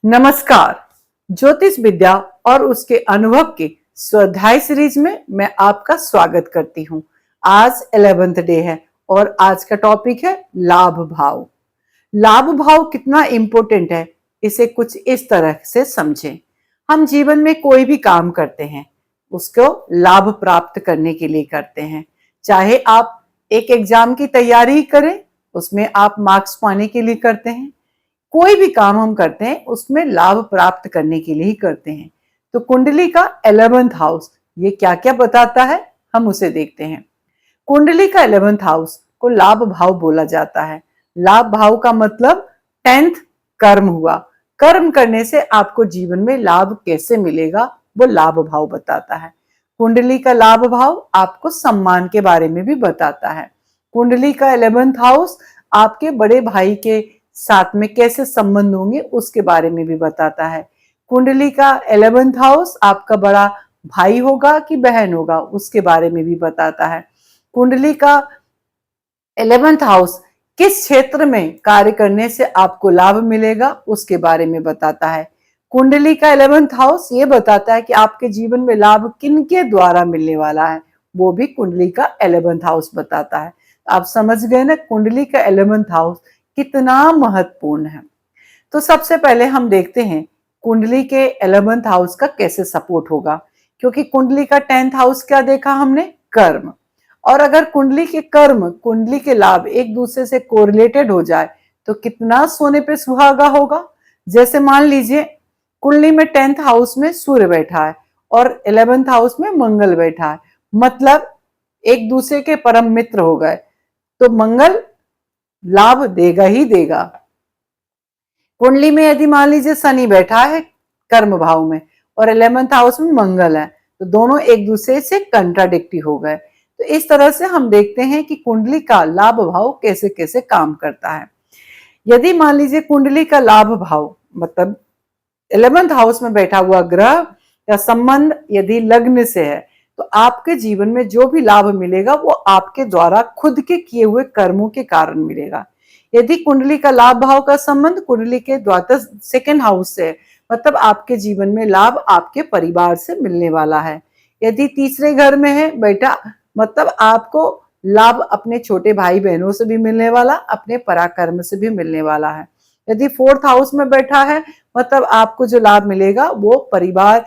नमस्कार। ज्योतिष विद्या और उसके अनुभव के स्वाध्याय सीरीज में मैं आपका स्वागत करती हूँ। आज 11th डे है और आज का टॉपिक है लाभ भाव। लाभ भाव कितना इंपॉर्टेंट है, इसे कुछ इस तरह से समझें। हम जीवन में कोई भी काम करते हैं, उसको लाभ प्राप्त करने के लिए करते हैं। चाहे आप एक एग्जाम की तैयारी करें, उसमें आप मार्क्स पाने के लिए करते हैं। कोई भी काम हम करते हैं उसमें लाभ प्राप्त करने के लिए ही करते हैं। तो कुंडली का 11th हाउस ये क्या क्या बताता है, हम उसे देखते हैं। कुंडली का 11th हाउस को लाभ भाव बोला जाता है। लाभ भाव का मतलब 10th कर्म हुआ। कर्म करने से आपको जीवन में लाभ कैसे मिलेगा, वो लाभ भाव बताता है। कुंडली का लाभ भाव आपको सम्मान के बारे में भी बताता है। कुंडली का 11th हाउस आपके बड़े भाई के साथ में कैसे संबंध होंगे उसके बारे में भी बताता है। कुंडली का 11th हाउस आपका बड़ा भाई होगा कि बहन होगा उसके बारे में भी बताता है। कुंडली का 11th हाउस किस क्षेत्र में कार्य करने से आपको लाभ मिलेगा उसके बारे में बताता है। कुंडली का 11th हाउस ये बताता है कि आपके जीवन में लाभ किनके द्वारा मिलने वाला है, वो भी कुंडली का 11th हाउस बताता है। आप समझ गए ना कुंडली का 11th हाउस कितना महत्वपूर्ण है। तो सबसे पहले हम देखते हैं कुंडली के 11th हाउस का कैसे सपोर्ट होगा, क्योंकि कुंडली का 10th हाउस क्या देखा हमने, कर्म। और अगर कुंडली के कर्म कुंडली के लाभ एक दूसरे से कोरिलेटेड हो जाए तो कितना सोने पे सुहागा होगा। जैसे मान लीजिए कुंडली में 10th हाउस में सूर्य बैठा है और 11th हाउस में मंगल बैठा है, मतलब एक दूसरे के परम मित्र हो गए, तो मंगल लाभ देगा ही देगा। कुंडली में यदि मान लीजिए शनि बैठा है कर्म भाव में और 11th हाउस में मंगल है, तो दोनों एक दूसरे से कंट्राडिक्टी हो गए। तो इस तरह से हम देखते हैं कि कुंडली का लाभ भाव कैसे कैसे काम करता है। यदि मान लीजिए कुंडली का लाभ भाव मतलब 11th हाउस में बैठा हुआ ग्रह या संबंध यदि लग्न से है, तो आपके जीवन में जो भी लाभ मिलेगा वो आपके द्वारा खुद के किए हुए कर्मों के कारण मिलेगा। यदि कुंडली का लाभ भाव का संबंध कुंडली के द्वादश 2nd हाउस से है, मतलब आपके जीवन में लाभ आपके परिवार से मिलने वाला है। यदि तीसरे घर में है बेटा, मतलब आपको लाभ अपने छोटे भाई बहनों से भी मिलने वाला, अपने पराक्रम से भी मिलने वाला है। यदि 4th हाउस में बैठा है, मतलब आपको जो लाभ मिलेगा वो परिवार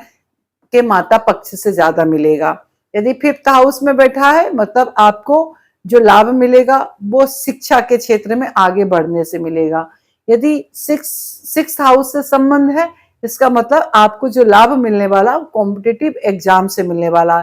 के माता पक्ष से ज्यादा मिलेगा। यदि 5th हाउस में बैठा है, मतलब आपको जो लाभ मिलेगा वो शिक्षा के क्षेत्र में आगे बढ़ने से मिलेगा। यदि 6th हाउस से संबंध है, इसका मतलब आपको जो लाभ मिलने वाला कॉम्पिटिटिव एग्जाम से मिलने वाला,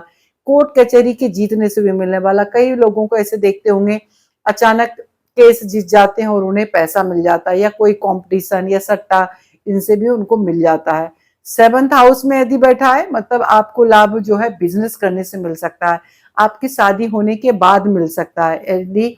कोर्ट कचहरी के जीतने से भी मिलने वाला। कई लोगों को ऐसे देखते होंगे अचानक केस जीत जाते हैं और उन्हें पैसा मिल जाता है, या कोई कंपटीशन या सट्टा इनसे भी उनको मिल जाता है। 7th हाउस में यदि बैठा है, मतलब आपको लाभ जो है बिजनेस करने से मिल सकता है, आपकी शादी होने के बाद मिल सकता है। यदि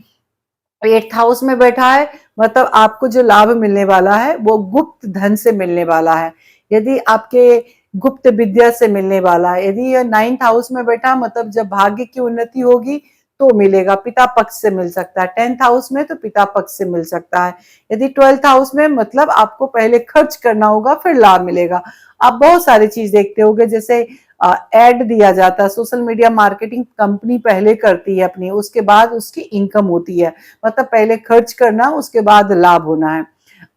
8th हाउस में बैठा है, मतलब आपको जो लाभ मिलने वाला है वो गुप्त धन से मिलने वाला है, यदि आपके गुप्त विद्या से मिलने वाला है। यदि ये 9th हाउस में बैठा, मतलब जब भाग्य की उन्नति होगी तो मिलेगा, पिता पक्ष से मिल सकता है। 10th हाउस में तो पिता पक्ष से मिल सकता है। यदि 12th हाउस में, मतलब आपको पहले खर्च करना होगा फिर लाभ मिलेगा। आप बहुत सारी चीज देखते होंगे, जैसे एड दिया जाता है, सोशल मीडिया मार्केटिंग कंपनी पहले करती है अपनी, उसके बाद उसकी इनकम होती है, मतलब पहले खर्च करना उसके बाद लाभ होना है।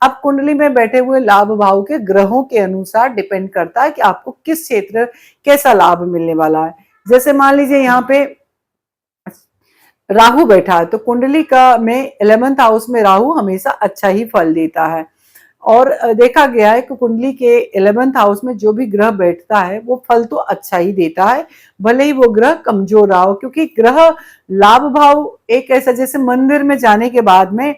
अब कुंडली में बैठे हुए लाभ भाव के ग्रहों के अनुसार डिपेंड करता है कि आपको किस क्षेत्र कैसा लाभ मिलने वाला है। जैसे मान लीजिए यहाँ पे राहु बैठा है, तो कुंडली का में 11th हाउस में राहु हमेशा अच्छा ही फल देता है। और देखा गया है कि कुंडली के 11th हाउस में जो भी ग्रह बैठता है वो फल तो अच्छा ही देता है, भले ही वो ग्रह कमजोर रहा हो। क्योंकि ग्रह लाभ भाव एक ऐसा, जैसे मंदिर में जाने के बाद में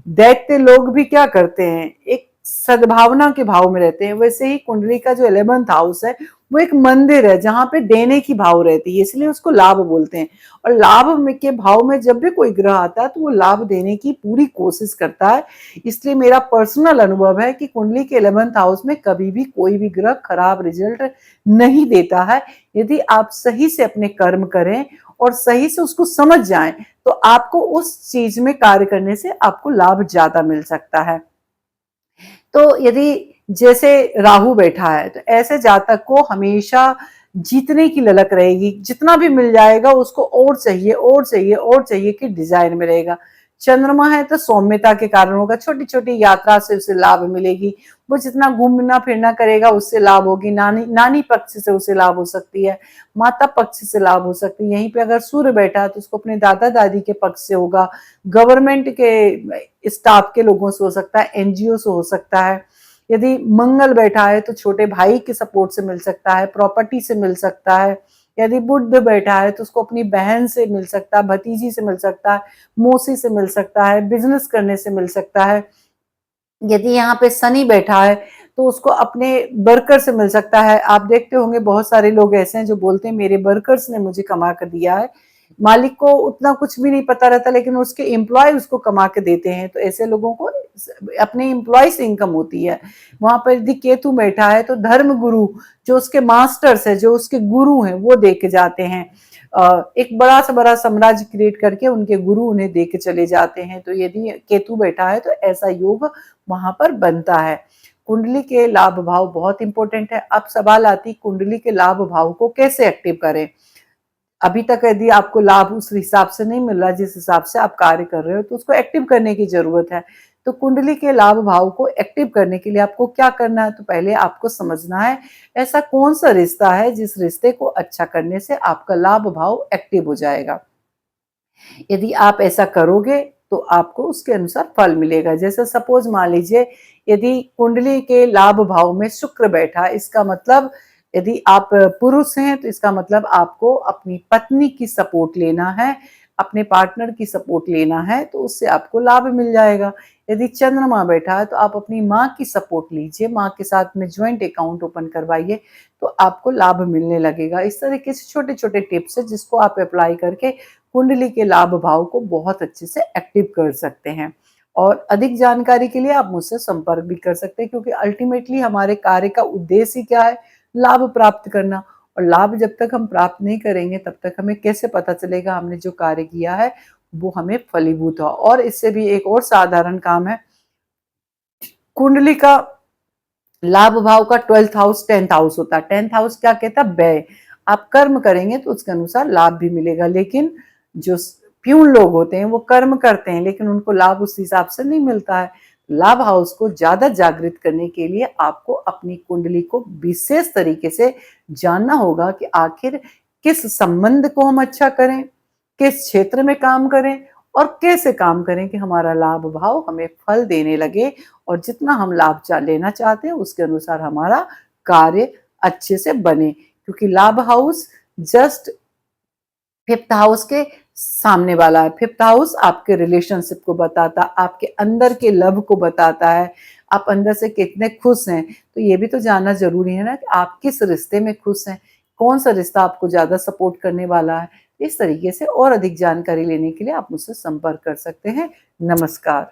दैत्य लोग भी क्या करते हैं, एक सद्भावना के भाव में रहते हैं, वैसे ही कुंडली का जो 11th हाउस है वो एक मंदिर है जहां पे देने की भाव रहती है, इसलिए उसको लाभ बोलते हैं। और लाभ के भाव में जब भी कोई ग्रह आता है तो वो लाभ देने की पूरी कोशिश करता है। इसलिए मेरा पर्सनल अनुभव है कि कुंडली के 11th हाउस में कभी भी कोई भी ग्रह खराब रिजल्ट नहीं देता है। यदि आप सही से अपने कर्म करें और सही से उसको समझ जाएं, तो आपको उस चीज में कार्य करने से आपको लाभ ज्यादा मिल सकता है। तो यदि जैसे राहु बैठा है तो ऐसे जातक को हमेशा जीतने की ललक रहेगी, जितना भी मिल जाएगा उसको और चाहिए और चाहिए और चाहिए की डिजाइन में रहेगा। चंद्रमा है तो सौम्यता के कारण होगा, छोटी छोटी यात्रा से उसे लाभ मिलेगी, वो जितना घूमना फिरना करेगा उससे लाभ होगी, नानी नानी पक्ष से उसे लाभ हो सकती है, माता पक्ष से लाभ हो सकती है। यहीं पे अगर सूर्य बैठा है तो उसको अपने दादा दादी के पक्ष से होगा, गवर्नमेंट के स्टाफ के लोगों से हो सकता है, एनजीओ से हो सकता है। यदि मंगल बैठा है तो छोटे भाई के सपोर्ट से मिल सकता है, प्रॉपर्टी से मिल सकता है। यदि बुध बैठा है तो उसको अपनी बहन से मिल सकता है, भतीजी से मिल सकता है, मौसी से मिल सकता है, बिजनेस करने से मिल सकता है। यदि यहाँ पे शनि बैठा है तो उसको अपने वर्कर से मिल सकता है। आप देखते होंगे बहुत सारे लोग ऐसे हैं जो बोलते हैं मेरे वर्कर्स ने मुझे कमा कर दिया है। मालिक को उतना कुछ भी नहीं पता रहता लेकिन उसके एम्प्लॉय उसको कमा के देते हैं, तो ऐसे लोगों को अपने एम्प्लॉय से इनकम होती है। वहां पर यदि केतु बैठा है तो धर्म गुरु, जो उसके मास्टर्स है, जो उसके गुरु हैं, वो दे के जाते हैं। एक बड़ा से बड़ा साम्राज्य क्रिएट करके उनके गुरु उन्हें दे के चले जाते हैं। तो यदि केतु बैठा है तो ऐसा योग वहां पर बनता है। कुंडली के लाभ भाव बहुत इंपॉर्टेंट है। अब सवाल आती कुंडली के लाभ भाव को कैसे एक्टिव करें। अभी तक यदि आपको लाभ उस हिसाब से नहीं मिल रहा जिस हिसाब से आप कार्य कर रहे हो तो उसको एक्टिव करने की जरूरत है। तो कुंडली के लाभ भाव को एक्टिव करने के लिए आपको क्या करना है, तो पहले आपको समझना है ऐसा कौन सा रिश्ता है जिस रिश्ते को अच्छा करने से आपका लाभ भाव एक्टिव हो जाएगा। यदि आप ऐसा करोगे तो आपको उसके अनुसार फल मिलेगा। जैसे सपोज मान लीजिए यदि कुंडली के लाभ भाव में शुक्र बैठा, इसका मतलब यदि आप पुरुष हैं तो इसका मतलब आपको अपनी पत्नी की सपोर्ट लेना है, अपने पार्टनर की सपोर्ट लेना है, तो उससे आपको लाभ मिल जाएगा। यदि चंद्रमा बैठा है तो आप अपनी माँ की सपोर्ट लीजिए, माँ के साथ में ज्वाइंट अकाउंट ओपन करवाइए तो आपको लाभ मिलने लगेगा। इस तरीके से छोटे छोटे टिप्स है जिसको आप अप्लाई करके कुंडली के लाभ भाव को बहुत अच्छे से एक्टिव कर सकते हैं। और अधिक जानकारी के लिए आप मुझसे संपर्क भी कर सकते हैं, क्योंकि अल्टीमेटली हमारे कार्य का उद्देश्य ही क्या है, लाभ प्राप्त करना। और लाभ जब तक हम प्राप्त नहीं करेंगे तब तक हमें कैसे पता चलेगा हमने जो कार्य किया है वो हमें फलीभूत हो। और इससे भी एक और साधारण काम है, कुंडली का लाभ भाव का 12th हाउस 10th हाउस होता है। 10th हाउस क्या कहता है, व्यय। आप कर्म करेंगे तो उसके अनुसार लाभ भी मिलेगा, लेकिन जो प्यून लोग होते हैं वो कर्म करते हैं लेकिन उनको लाभ उस हिसाब से नहीं मिलता है। लाभ हाउस को ज्यादा जागृत करने के लिए आपको अपनी कुंडली को विशेष तरीके से जानना होगा कि आखिर किस संबंध को हम अच्छा करें, किस क्षेत्र में काम करें और कैसे काम करें कि हमारा लाभ भाव हमें फल देने लगे और जितना हम लाभ लेना चाहते हैं उसके अनुसार हमारा कार्य अच्छे से बने। क्योंकि लाभ हाउस जस्ट 5th हाउस के सामने वाला है। 5th हाउस आपके रिलेशनशिप को बताता, आपके अंदर के लव को बताता है, आप अंदर से कितने खुश हैं। तो ये भी तो जानना जरूरी है ना कि आप किस रिश्ते में खुश हैं, कौन सा रिश्ता आपको ज्यादा सपोर्ट करने वाला है। इस तरीके से और अधिक जानकारी लेने के लिए आप मुझसे संपर्क कर सकते हैं। नमस्कार।